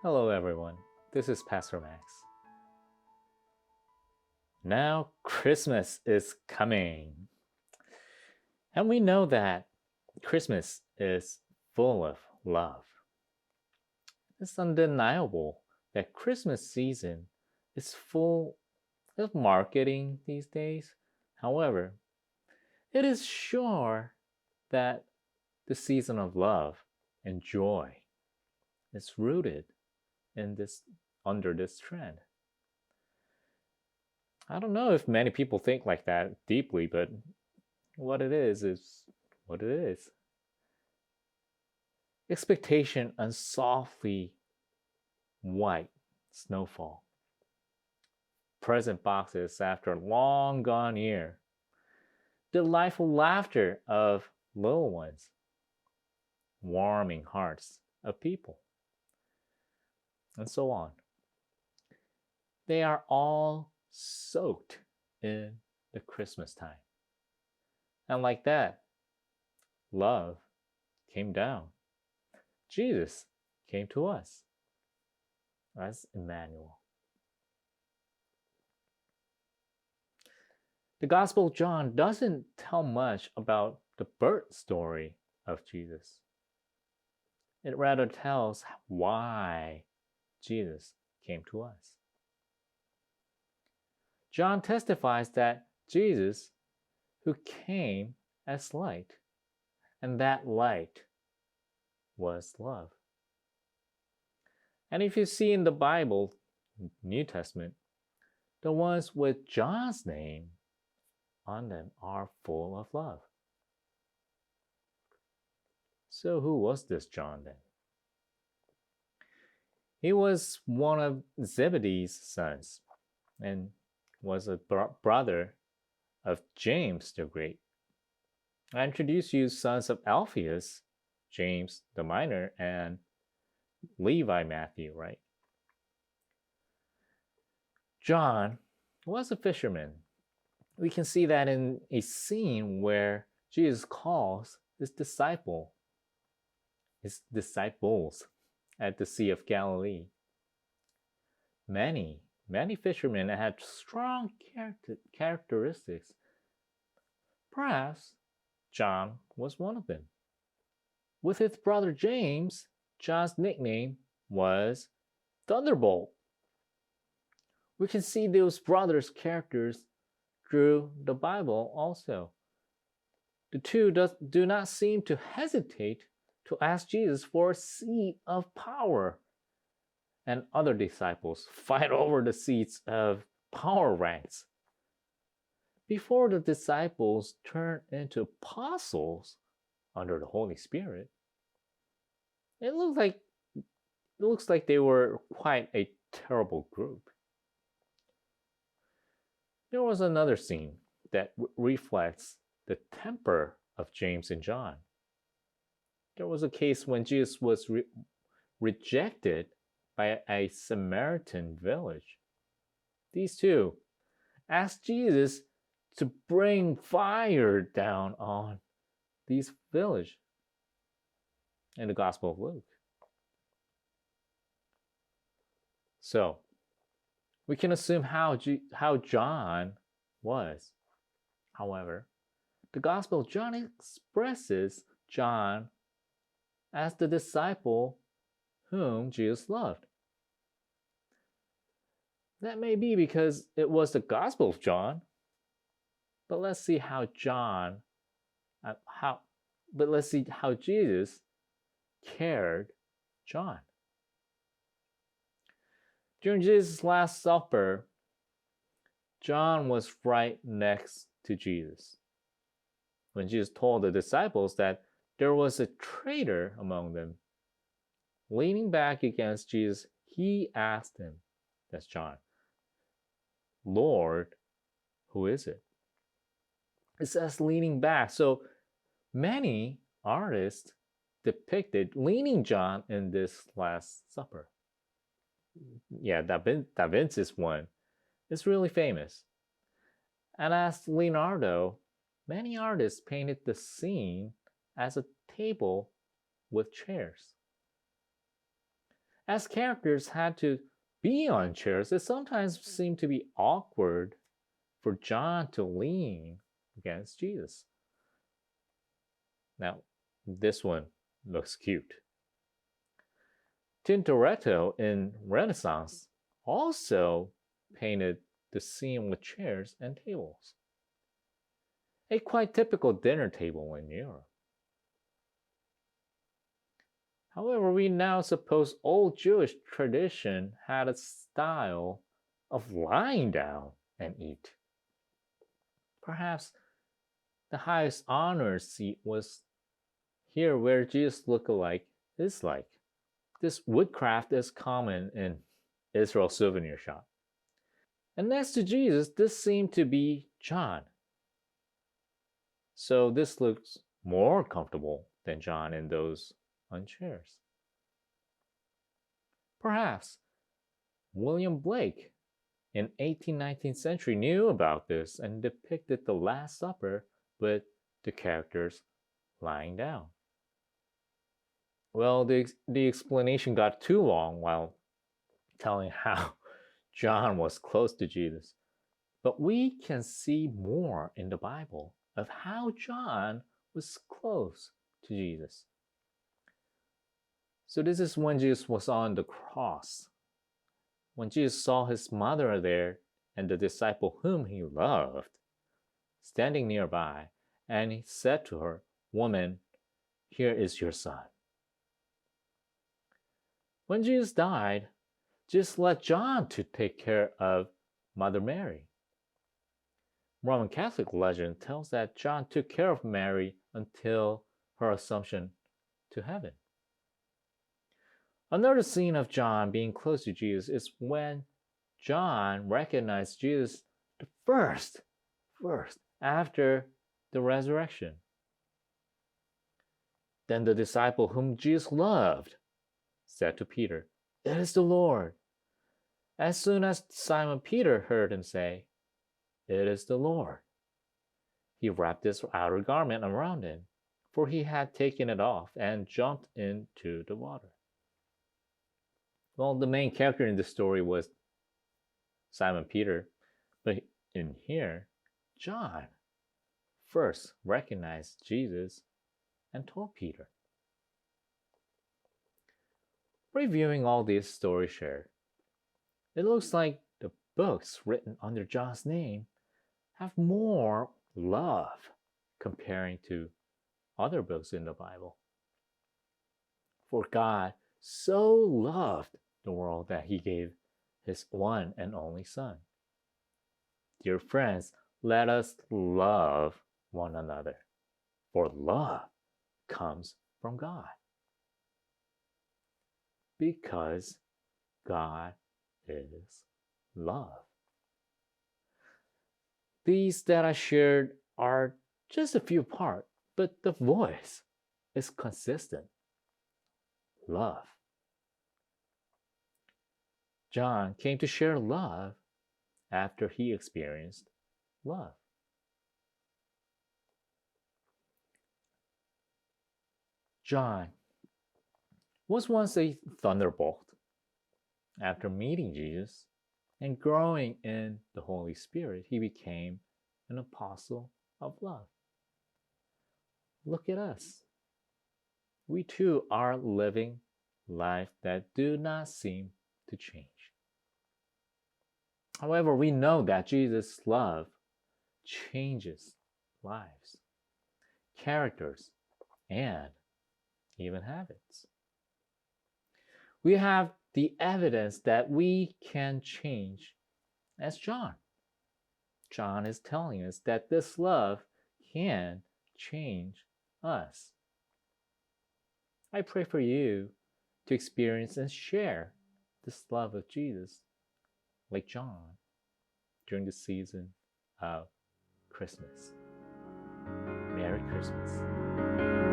Hello everyone, this is Pastor Max. Now Christmas is coming. And we know that Christmas is full of love. It's undeniable that Christmas season is full of marketing these days. However, it is sure that the season of love and joy is rooted in this under this trend. I don't know if many people think like that deeply, but what it is what it is. Expectation and softly white snowfall. Present boxes after a long gone year. Delightful laughter of little ones. Warming hearts of people. And so on. They are all soaked in the Christmas time. And like that, love came down. Jesus came to us as Emmanuel. The Gospel of John doesn't tell much about the birth story of Jesus. It rather tells why Jesus came to us. John testifies that Jesus, who came as light, and that light was love. And if you see in the Bible, New Testament, the ones with John's name on them are full of love. So who was this John then? He was one of Zebedee's sons and was a brother of James the Great. I introduce you sons of Alphaeus, James the Minor, and Levi Matthew, right? John was a fisherman. We can see that in a scene where Jesus calls his disciples at the Sea of Galilee. Many fishermen had strong characteristics. Perhaps John was one of them. With his brother James, John's nickname was Thunderbolt. We can see those brothers' characters through the Bible also. The two do not seem to hesitate to ask Jesus for a seat of power. And other disciples fight over the seats of power ranks. Before the disciples turn into apostles under the Holy Spirit, it looks like they were quite a terrible group. There was another scene that reflects the temper of James and John. There was a case when Jesus was rejected by a Samaritan village. These two asked Jesus to bring fire down on these village in the Gospel of Luke. So, we can assume how John was. However, the Gospel of John expresses John as the disciple whom Jesus loved. That may be because it was the Gospel of John, but let's see how Jesus cared John. During Jesus' Last Supper, John was right next to Jesus. When Jesus told the disciples that there was a traitor among them, leaning back against Jesus, he asked him, that's John, Lord, who is it? It says leaning back. So many artists depicted leaning John in this Last Supper. Yeah, Da Vinci's one is really famous. And as Leonardo, many artists painted the scene as a table with chairs. As characters had to be on chairs, it sometimes seemed to be awkward for John to lean against Jesus. Now, this one looks cute. Tintoretto in Renaissance also painted the scene with chairs and tables, a quite typical dinner table in Europe. However, we now suppose old Jewish tradition had a style of lying down and eat. Perhaps the highest honor seat was here where Jesus look-alike is like. This woodcraft is common in Israel's souvenir shop. And next to Jesus, this seemed to be John. So this looks more comfortable than John in those on chairs. Perhaps William Blake in 18th-19th century knew about this and depicted the Last Supper with the characters lying down. Well, the explanation got too long while telling how John was close to Jesus. But we can see more in the Bible of how John was close to Jesus. So this is when Jesus was on the cross. When Jesus saw his mother there and the disciple whom he loved standing nearby, and he said to her, "Woman, here is your son." When Jesus died, Jesus led John to take care of Mother Mary. Roman Catholic legend tells that John took care of Mary until her assumption to heaven. Another scene of John being close to Jesus is when John recognized Jesus the first after the resurrection. Then the disciple whom Jesus loved said to Peter, "It is the Lord." As soon as Simon Peter heard him say, "It is the Lord," he wrapped his outer garment around him, for he had taken it off, and jumped into the water. Well, the main character in the story was Simon Peter, but in here, John first recognized Jesus and told Peter. Reviewing all these stories shared, it looks like the books written under John's name have more love comparing to other books in the Bible. For God so loved the world that he gave his one and only Son. Dear friends, let us love one another, for love comes from God. Because God is love. These that I shared are just a few parts, but the voice is consistent. Love. John came to share love after he experienced love. John was once a thunderbolt. After meeting Jesus and growing in the Holy Spirit, he became an apostle of love. Look at us. We too are living life that do not seem to change. However, we know that Jesus' love changes lives, characters, and even habits. We have the evidence that we can change as John. John is telling us that this love can change us. I pray for you to experience and share this love of Jesus like John during the season of Christmas. Merry Christmas.